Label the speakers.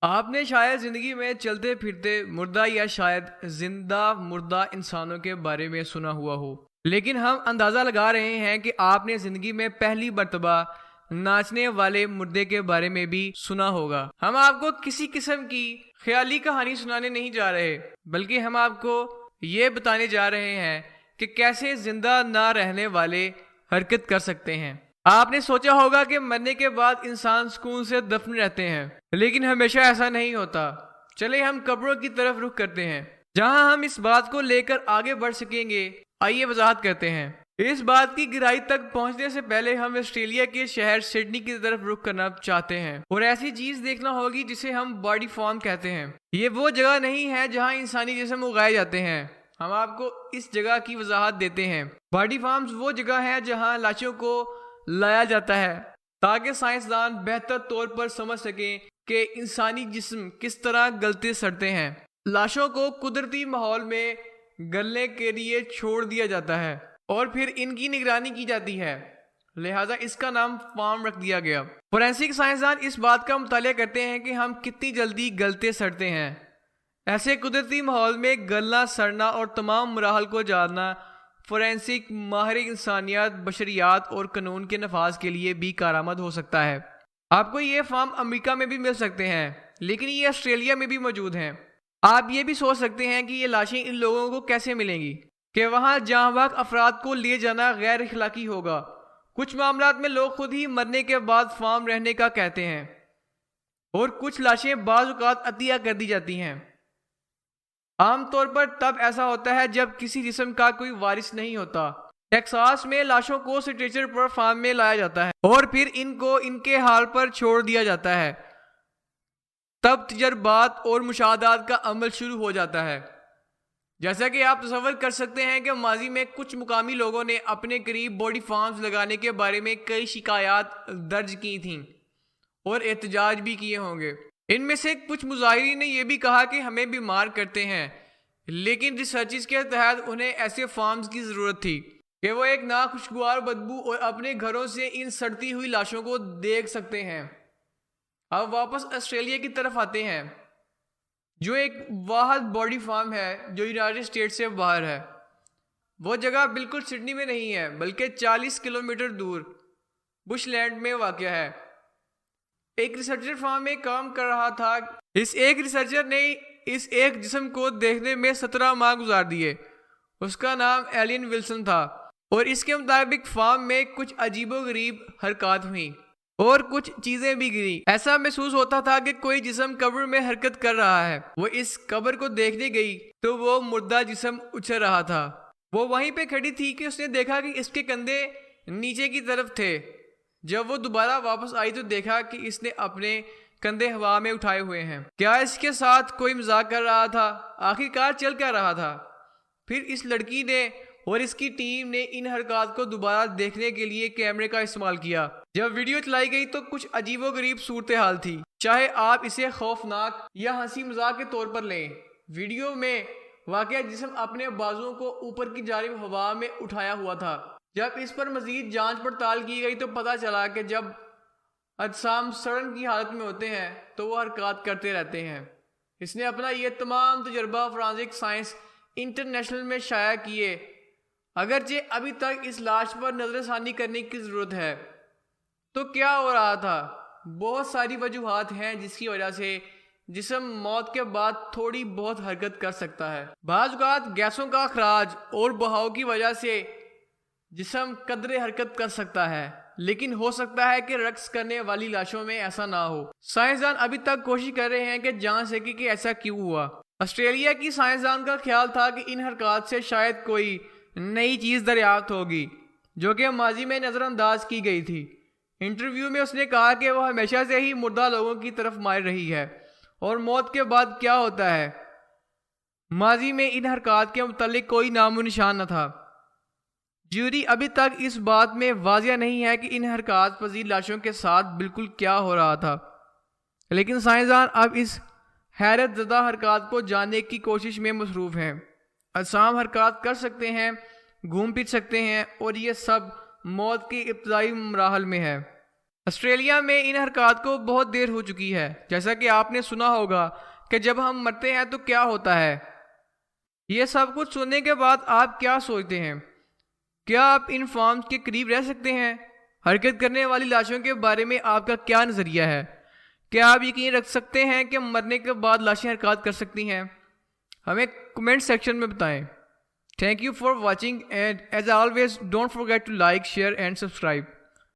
Speaker 1: آپ نے شاید زندگی میں چلتے پھرتے مردہ یا شاید زندہ مردہ انسانوں کے بارے میں سنا ہوا ہو، لیکن ہم اندازہ لگا رہے ہیں کہ آپ نے زندگی میں پہلی مرتبہ ناچنے والے مردے کے بارے میں بھی سنا ہوگا۔ ہم آپ کو کسی قسم کی خیالی کہانی سنانے نہیں جا رہے، بلکہ ہم آپ کو یہ بتانے جا رہے ہیں کہ کیسے زندہ نہ رہنے والے حرکت کر سکتے ہیں۔ آپ نے سوچا ہوگا کہ مرنے کے بعد انسان سکون سے دفن رہتے ہیں، لیکن ہمیشہ ایسا نہیں ہوتا۔ چلے ہم قبروں کی طرف رخ کرتے ہیں، جہاں ہم اس بات کو لے کر آگے بڑھ سکیں گے۔ آئیے وضاحت کرتے ہیں۔ اس بات کی گہرائی تک پہنچنے سے پہلے ہم آسٹریلیا کے شہر سڈنی کی طرف رخ کرنا چاہتے ہیں، اور ایسی چیز دیکھنا ہوگی جسے ہم باڈی فارم کہتے ہیں۔ یہ وہ جگہ نہیں ہے جہاں انسانی جسم اگائے جاتے ہیں۔ ہم آپ کو اس جگہ کی وضاحت دیتے ہیں۔ باڈی فارمز وہ جگہ ہے جہاں لاشوں کو لایا جاتا ہے تاکہ سائنسدان بہتر طور پر سمجھ سکیں کہ انسانی جسم کس طرح گلتے سڑتے ہیں۔ لاشوں کو قدرتی ماحول میں گلنے کے لیے چھوڑ دیا جاتا ہے اور پھر ان کی نگرانی کی جاتی ہے، لہذا اس کا نام فارم رکھ دیا گیا۔ فورینسک سائنسدان اس بات کا مطالعہ کرتے ہیں کہ ہم کتنی جلدی گلتے سڑتے ہیں۔ ایسے قدرتی ماحول میں گلنا، سڑنا اور تمام مراحل کو جاننا فورینسک ماہر انسانیات، بشریات اور قانون کے نفاذ کے لیے بھی کارآمد ہو سکتا ہے۔ آپ کو یہ فارم امریکہ میں بھی مل سکتے ہیں، لیکن یہ آسٹریلیا میں بھی موجود ہیں۔ آپ یہ بھی سوچ سکتے ہیں کہ یہ لاشیں ان لوگوں کو کیسے ملیں گی، کہ وہاں جاں بحق افراد کو لے جانا غیر اخلاقی ہوگا۔ کچھ معاملات میں لوگ خود ہی مرنے کے بعد فارم رہنے کا کہتے ہیں، اور کچھ لاشیں بعض اوقات عطیہ کر دی جاتی ہیں۔ عام طور پر تب ایسا ہوتا ہے جب کسی جسم کا کوئی وارث نہیں ہوتا۔ ٹیکساس میں لاشوں کو سٹریچر پر فارم میں لایا جاتا ہے اور پھر ان کو ان کے حال پر چھوڑ دیا جاتا ہے۔ تب تجربات اور مشاہدات کا عمل شروع ہو جاتا ہے۔ جیسا کہ آپ تصور کر سکتے ہیں کہ ماضی میں کچھ مقامی لوگوں نے اپنے قریب باڈی فارمز لگانے کے بارے میں کئی شکایات درج کی تھیں اور احتجاج بھی کیے ہوں گے۔ ان میں سے کچھ مظاہرین نے یہ بھی کہا کہ ہمیں بیمار کرتے ہیں، لیکن ریسرچز کے تحت انہیں ایسے فارمز کی ضرورت تھی کہ وہ ایک ناخوشگوار بدبو اور اپنے گھروں سے ان سڑتی ہوئی لاشوں کو دیکھ سکتے ہیں۔ اب واپس آسٹریلیا کی طرف آتے ہیں، جو ایک واحد باڈی فارم ہے جو یونائٹڈ اسٹیٹ سے باہر ہے۔ وہ جگہ بالکل سڈنی میں نہیں ہے، بلکہ 40 کلومیٹر دور بش لینڈ میں واقع ہے۔ ایک ریسرچر فارم میں کام کر رہا تھا۔ اس ایک ریسرچر نے اس ایک جسم کو دیکھنے میں 17 ماہ گزار دیے۔ اس کا نام ایلین ولسن تھا، اور اس کے مطابق فارم میں کچھ عجیب و غریب حرکات ہوئیں اور کچھ چیزیں بھی گری۔ ایسا محسوس ہوتا تھا کہ کوئی جسم قبر میں حرکت کر رہا ہے۔ وہ اس قبر کو دیکھنے گئی تو وہ مردہ جسم اچھل رہا تھا۔ وہ وہیں پہ کھڑی تھی کہ اس نے دیکھا کہ اس کے کندھے نیچے کی طرف تھے۔ جب وہ دوبارہ واپس آئی تو دیکھا کہ اس نے اپنے کندھے ہوا میں اٹھائے ہوئے ہیں۔ کیا اس کے ساتھ کوئی مذاق کر رہا تھا؟ آخرکار چل کیا رہا تھا؟ پھر اس لڑکی نے اور اس کی ٹیم نے ان حرکات کو دوبارہ دیکھنے کے لیے کیمرے کا استعمال کیا۔ جب ویڈیو چلائی گئی تو کچھ عجیب و غریب صورتحال تھی، چاہے آپ اسے خوفناک یا ہنسی مذاق کے طور پر لیں۔ ویڈیو میں واقعہ جسم اپنے بازوؤں کو اوپر کی جانب ہوا میں اٹھایا ہوا تھا۔ جب اس پر مزید جانچ پڑتال کی گئی تو پتہ چلا کہ جب اجسام سڑن کی حالت میں ہوتے ہیں تو وہ حرکات کرتے رہتے ہیں۔ اس نے اپنا یہ تمام تجربہ فورینسک سائنس انٹرنیشنل میں شائع کیے، اگرچہ ابھی تک اس لاش پر نظر ثانی کرنے کی ضرورت ہے۔ تو کیا ہو رہا تھا؟ بہت ساری وجوہات ہیں جس کی وجہ سے جسم موت کے بعد تھوڑی بہت حرکت کر سکتا ہے۔ بعض اوقات گیسوں کا اخراج اور بہاؤ کی وجہ سے جسم قدرے حرکت کر سکتا ہے، لیکن ہو سکتا ہے کہ رقص کرنے والی لاشوں میں ایسا نہ ہو۔ سائنسدان ابھی تک کوشش کر رہے ہیں کہ جان سکیں کہ ایسا کیوں ہوا۔ آسٹریلیا کی سائنسدان کا خیال تھا کہ ان حرکات سے شاید کوئی نئی چیز دریافت ہوگی جو کہ ماضی میں نظر انداز کی گئی تھی۔ انٹرویو میں اس نے کہا کہ وہ ہمیشہ سے ہی مردہ لوگوں کی طرف مائل رہی ہے اور موت کے بعد کیا ہوتا ہے۔ ماضی میں ان حرکات کے متعلق کوئی نام و نشان نہ تھا۔ جیوری ابھی تک اس بات میں واضح نہیں ہے کہ ان حرکات پذیر لاشوں کے ساتھ بالکل کیا ہو رہا تھا، لیکن سائنسدان اب اس حیرت زدہ حرکات کو جاننے کی کوشش میں مصروف ہیں۔ اجسام حرکات کر سکتے ہیں، گھوم پھر سکتے ہیں، اور یہ سب موت کے ابتدائی مراحل میں ہے۔ آسٹریلیا میں ان حرکات کو بہت دیر ہو چکی ہے۔ جیسا کہ آپ نے سنا ہوگا کہ جب ہم مرتے ہیں تو کیا ہوتا ہے۔ یہ سب کچھ سننے کے بعد آپ کیا سوچتے ہیں؟ کیا آپ ان فارمز کے قریب رہ سکتے ہیں؟ حرکت کرنے والی لاشوں کے بارے میں آپ کا کیا نظریہ ہے؟ کیا آپ یقین رکھ سکتے ہیں کہ مرنے کے بعد لاشیں حرکات کر سکتی ہیں؟ ہمیں کمنٹ سیکشن میں بتائیں۔ Thank you for watching and as always don't forget to like, share and subscribe.